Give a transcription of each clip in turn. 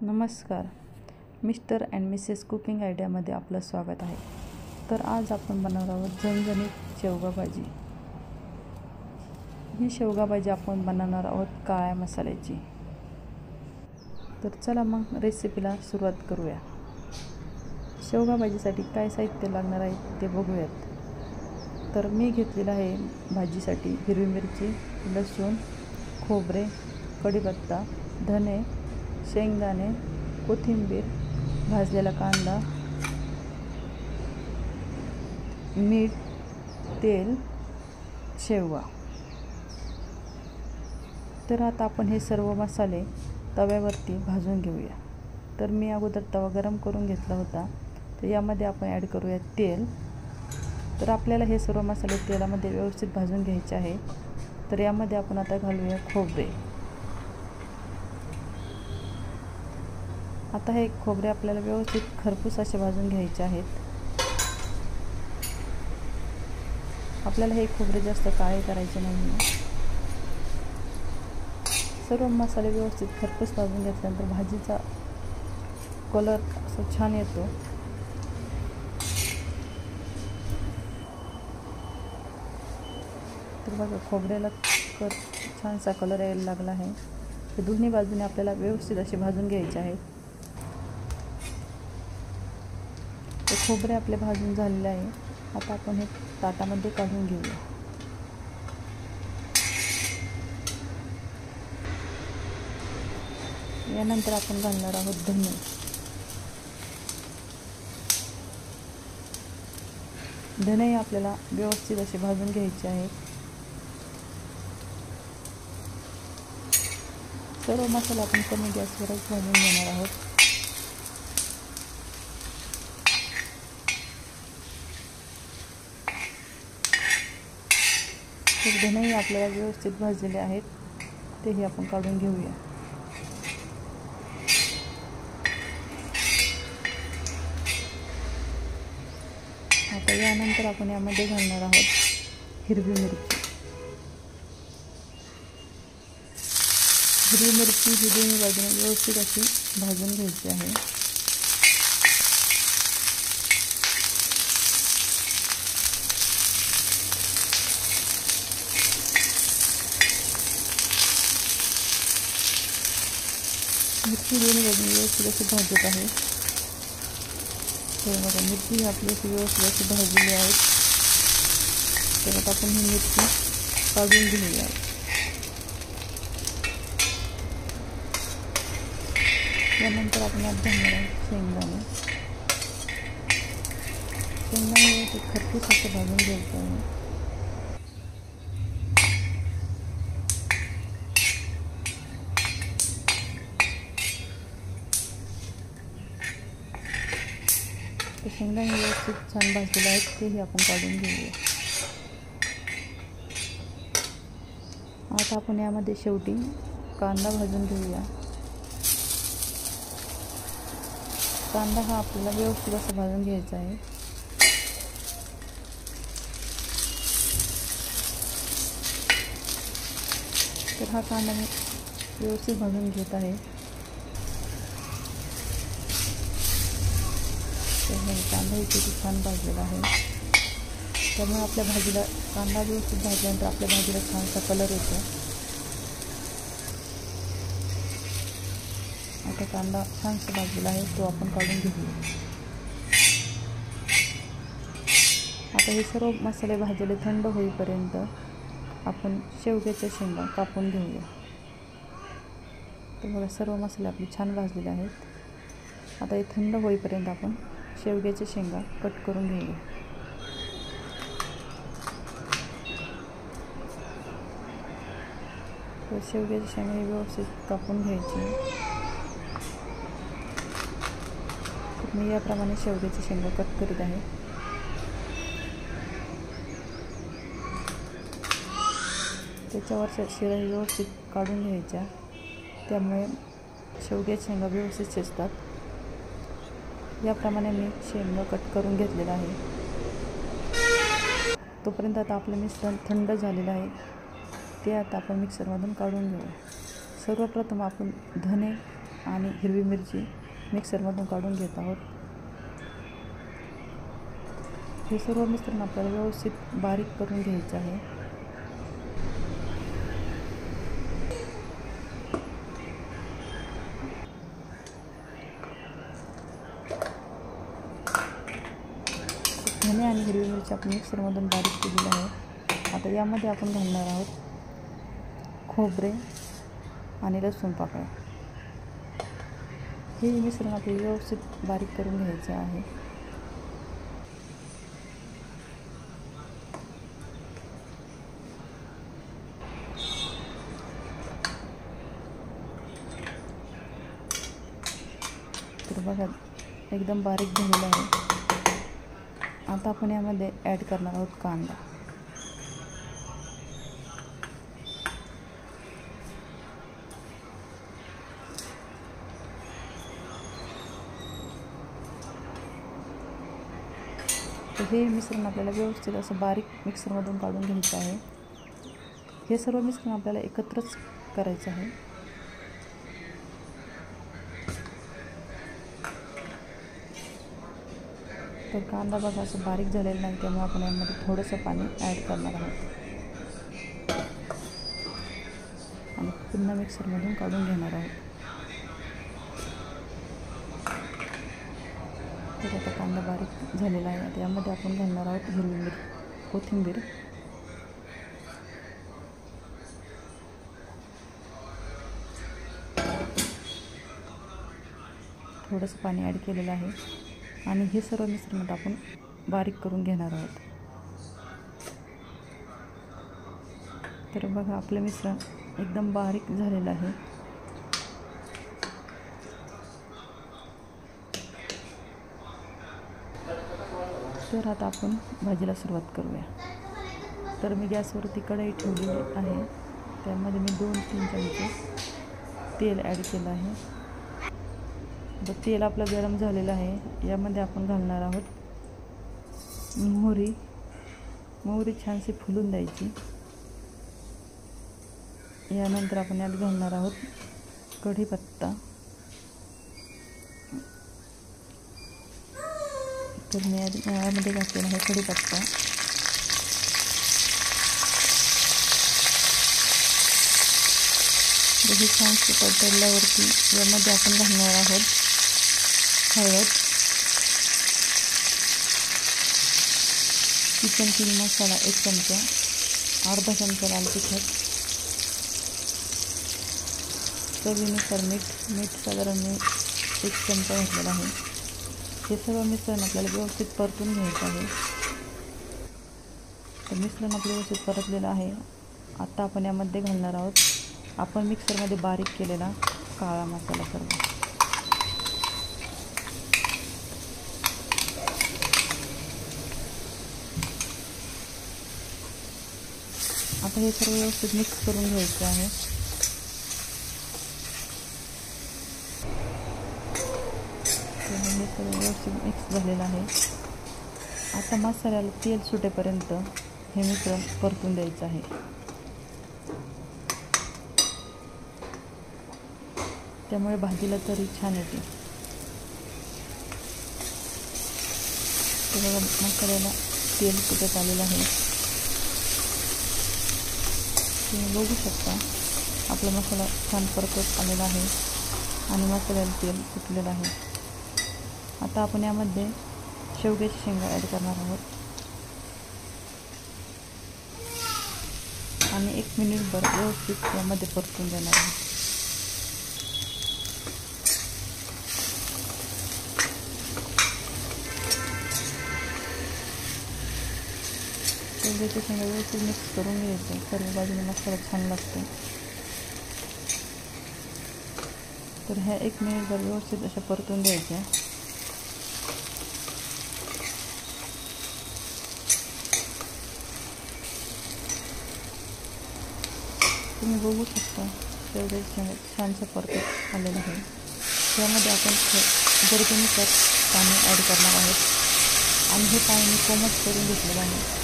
नमस्कार. Mister and Mrs cooking आयडियामध्ये आपलं स्वागत आहे. तर आज आपण बनवणार आहोत झणझणीत शेवगा भाजी. ही शेवगा भाजी आपण बनवणार आहोत काळ्या मसाल्याची. तर चला मग रेसिपीला सुरुवात करूया. शेवगा भाजीसाठी काय साहित्य लागणार आहे ते बघूयात. तर मी घेतलेलं आहे भाजीसाठी हिरवी मिरची, लसूण, खोबरे, कढीपत्ता, धने, शेंगदाणे, कोथिंबीर, भाजलेला कांदा, मीठ, तेल, शेवगा. तर आता आपण हे सर्व मसाले तव्यावरती भाजून घेऊया. तर मी अगोदर तवा गरम करून घेतला होता. तर यामध्ये आपण ॲड करूया तेल. तर आपल्याला हे सर्व मसाले तेलामध्ये व्यवस्थित भाजून घ्यायचे आहे. तर यामध्ये आपण आता घालूया खोबरे. आता हे खोबरे आपल्याला व्यवस्थित खरपूस असे भाजून घ्यायचे आहेत. आपल्याला हे खोबरे जास्त काळे करायचे नाही. सर्व मसाले व्यवस्थित खरपूस भाजून घेतल्यानंतर भाजीचा कलर असा छान येतो. तर बघा खोबऱ्याला छानसा कलर यायला लागला आहे. हे दोन्ही बाजूने आपल्याला व्यवस्थित असे भाजून घ्यायचे आहेत. ते खोबरे आपले भाजून झालेले आहे. आता आपण हे ताटामध्ये काढून घेऊया. यानंतर आपण घालणार आहोत धने. धने आपल्याला व्यवस्थित असे भाजून घ्यायचे आहेत. सर्व मसाला आपण कमी गॅसवरच भाजून घेणार आहोत. तर धनेही आपल्याला व्यवस्थित भाजलेले आहेत. तेही आपण काढून घेऊया. आता यानंतर आपण यामध्ये घालणार आहोत हिरवी मिरची. हिरवी मिरची ही दोन्ही बाजूने व्यवस्थित अशी भाजून घ्यायची आहे. मिरची दोन्ही बाजूने व्यवस्थित अशी भाजत आहे. तर बघा मिरची आपली अशी व्यवस्थित अशी भाजलेली आहे. तर आता आपण ही मिरची काढून घेऊया. यानंतर आपण यात घालणार आहोत शेंगदाणे. शेंगदाणे व्यवस्थित खरपूस असं भाजून घ्यायचं आहे. तर शेंगदाणे व्यवस्थित छान भाजलेले आहेत. तेही आपण काढून घेऊया. आता आपण यामध्ये शेवटी कांदा भाजून घेऊया. कांदा हा आपल्याला व्यवस्थित असं भाजून घ्यायचा आहे. तर हा कांदा मी व्यवस्थित भाजून घेत आहे. कांदाही किती छान भाजलेला आहे. त्यामुळे आपल्या भाजीला कांदा व्यवस्थित भाजल्यानंतर आपल्या भाजीला छानसा कलर येतो. आता कांदा छानसा भाजलेला आहे तो आपण काढून घेऊया. आता हे सर्व मसाले भाजले थंड होईपर्यंत आपण शेवग्याच्या शेंगा कापून घेऊया. तर बघा सर्व मसाले आपले छान भाजलेले आहेत. आता हे थंड होईपर्यंत आपण शेवग्याच्या शेंगा कट करून घेऊया. तर शेवग्याच्या शेंगा हे व्यवस्थित कापून घ्यायची. तर मी याप्रमाणे शेवग्याच्या शेंगा कट करीत आहे. त्याच्यावरच्या शिरा व्यवस्थित काढून घ्यायच्या. त्यामुळे शेवग्याच्या शेंगा व्यवस्थित शिजतात. याप्रमाणे मी शेंगा कट करून घेतलेला आहे. तोपर्यंत आता आपलं मिश्रण थंड झालेलं आहे. ते आता आपण मिक्सरमधून काढून घेऊया. सर्वप्रथम आपण धने आणि हिरवी मिरची मिक्सरमधून काढून घेत आहोत. हे सर्व मिश्रण आपल्याला व्यवस्थित बारीक करून घ्यायचं आहे. धने आणि हिरवी मिरची आपण मिक्सरमधून बारीक केलेली आहे. आता यामध्ये आपण घालणार आहोत खोबरे आणि लसूण पाकळ्या. हे मिश्रण आपल्याला व्यवस्थित बारीक करून घ्यायचे आहे. तर बघा एकदम बारीक झालेलं आहे. आता आपण यामध्ये ॲड करणार आहोत कांदा. तर हे मिश्रण आपल्याला व्यवस्थित असं बारीक मिक्सरमधून काढून घ्यायचं आहे. हे सर्व मिश्रण आपल्याला एकत्रच करायचं आहे. तर कांदा बघा असं बारीक झालेलं नाही, त्यामुळे आपण यामध्ये थोडंसं पाणी ॲड करणार आहोत आणि पुन्हा मिक्सरमधून काढून घेणार आहोत. तर आता कांदा बारीक झालेला आहे. आता यामध्ये आपण घालणार आहोत हिरवी कोथिंबीर. थोडंसं पाणी ॲड केलेलं आहे आणि हे सर्व मिश्रण आपण बारीक करून घेणार आहोत. तर बघा आपलं मिश्रण एकदम बारीक झालेलं आहे. तर आता आपण भाजीला सुरुवात करूया. तर मी गॅसवरती कढई ठेवलेली आहे. त्यामध्ये मी 2-3 चमचे तेल ॲड केलं आहे. तर तेल आपलं गरम झालेलं आहे. यामध्ये आपण घालणार आहोत मोहरी. मोहरी छानशी फुलून द्यायची. यानंतर आपण यात घालणार आहोत कढीपत्ता. तर मी यामध्ये घातलेला आहे कढीपत्ता. हे छानशी परतवल्यावरती यामध्ये आपण घालणार आहोत हळद, किचन किंग मसाला 1 चमचा, अर्धा चमचा लाल तिखट, चवीनुसार मीठ साधारण मी 1 चमचा घातलेला आहे. हे सर्व मिश्रण आपल्याला व्यवस्थित परतून घ्यायचं आहे. तर मिश्रण आपलं व्यवस्थित परतलेलं आहे. आता आपण यामध्ये घालणार आहोत आपण मिक्सरमध्ये बारीक केलेला काळा मसाला सर्व. आता हे सर्व व्यवस्थित मिक्स करून घ्यायचं आहे. हे सर्व व्यवस्थित मिक्स झालेलं आहे. आता मसाल्याला तेल सुटेपर्यंत हे मिश्रण परतून द्यायचं आहे. त्यामुळे भाजीला तरी छान येते. तर बघा मसाल्याला तेल सुटत आलेलं आहे. तुम्ही बघू शकता आपला मसाला छान परतत आलेला आहे आणि मसाल्याला तेल सुटलेलं आहे. आता आपण यामध्ये शेवग्याची शेंगा ॲड करणार आहोत आणि 1 मिनिटभर व्यवस्थित यामध्ये परतून देणार आहोत. शेवग्याची शेंगा व्यवस्थित मिक्स करून घ्यायचं. सर्व बाजूने मसाला छान लागतो. तर ह्या 1 मिनिटभर व्यवस्थित अशा परतून द्यायच्या. तुम्ही बघू शकता शेवग्याची शेंगा छानसं परतत आलेलं आहे. त्यामध्ये आपण गरजेनुसार पाणी ॲड करणार आहोत आणि हे पाणी कोमट करून घेतलेलं आहे.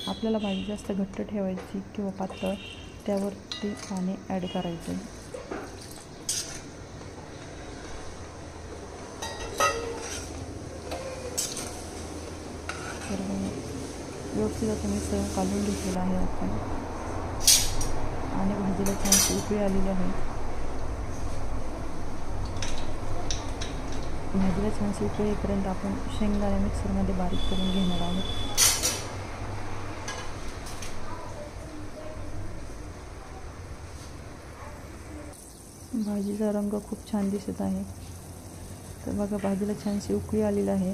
आपल्याला भाजी जास्त घट्ट ठेवायची किंवा पातळ त्यावरती पाणी ॲड करायचं आहे. तर व्यवस्थित आता मिसळ काढून घेतलेला आहे आपण आणि भाजीला छान उकळी आलेली आहे. भाजीला छानशी उकळी येईपर्यंत आपण शेंगदाणे मिक्सरमध्ये बारीक करून घेणार आहोत. भाजीचा रंग खूप छान दिसत आहे. तर बघा भाजीला छानशी उकळी आलेली आहे.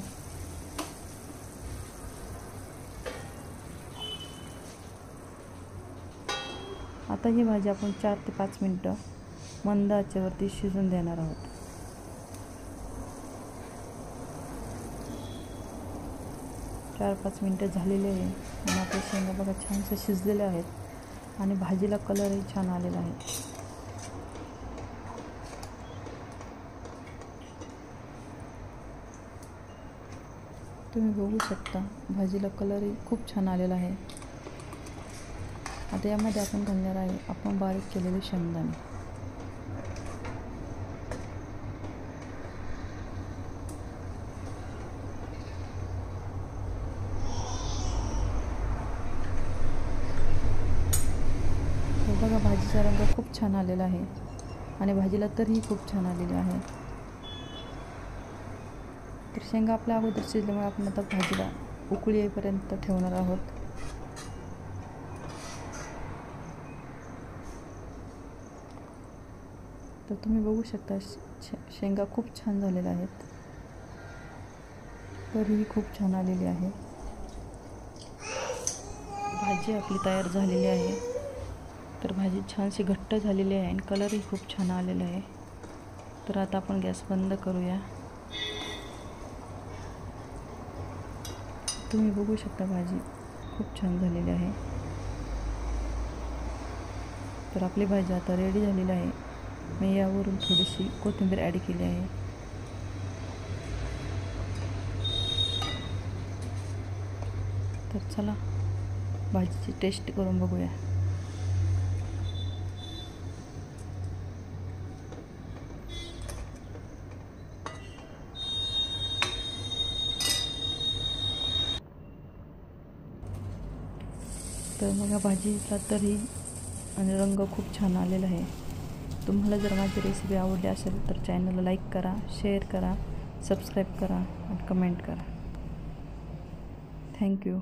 आता ही भाजी आपण 4 ते 5 मिनटं मंद आचेवरती शिजून देणार आहोत. चार 5 मिनटं झालेले आहे आणि आपल्या शेंगा बघा छानसे शिजलेल्या आहेत आणि भाजीला कलरही छान आलेला आहे. तुम्ही बघू शकता भाजीला कलरही खूप छान आलेला आहे. आता यामध्ये आपण घालणार आहे आपण बारीक केलेले शेंगदाणे. बघा भाजीचा रंग खूप छान आलेला आहे आणि भाजीला तरीही खूप छान आलेली आहे. तर शेंगा आपल्या अगोदर शिजल्यामुळे आपण आता भाजीला उकळी येईपर्यंत ठेवणार आहोत. तर तुम्ही बघू शकता शेंगा खूप छान झालेल्या आहेत. तरीही खूप छान आलेली आहे. भाजी आपली तयार झालेली आहे. तर भाजी छानशी घट्ट झालेली आहे आणि कलरही खूप छान आलेला आहे. तर आता आपण गॅस बंद करूया. तुम्ही बघू शकता भाजी खूप छान झालेली आहे. तर आपली भाजी आता रेडी झालेली आहे. मी यावरून थोडीशी कोथिंबीर ॲड केली आहे. तर चला भाजीची टेस्ट करून बघूया. तर बघा भाजीला तरी आणि रंग खूप छान आलेला आहे. तुम्हाला जर माझी रेसिपी आवडली असेल तर चॅनलला लाईक करा, शेअर करा, सबस्क्राईब करा आणि कमेंट करा. थँक्यू.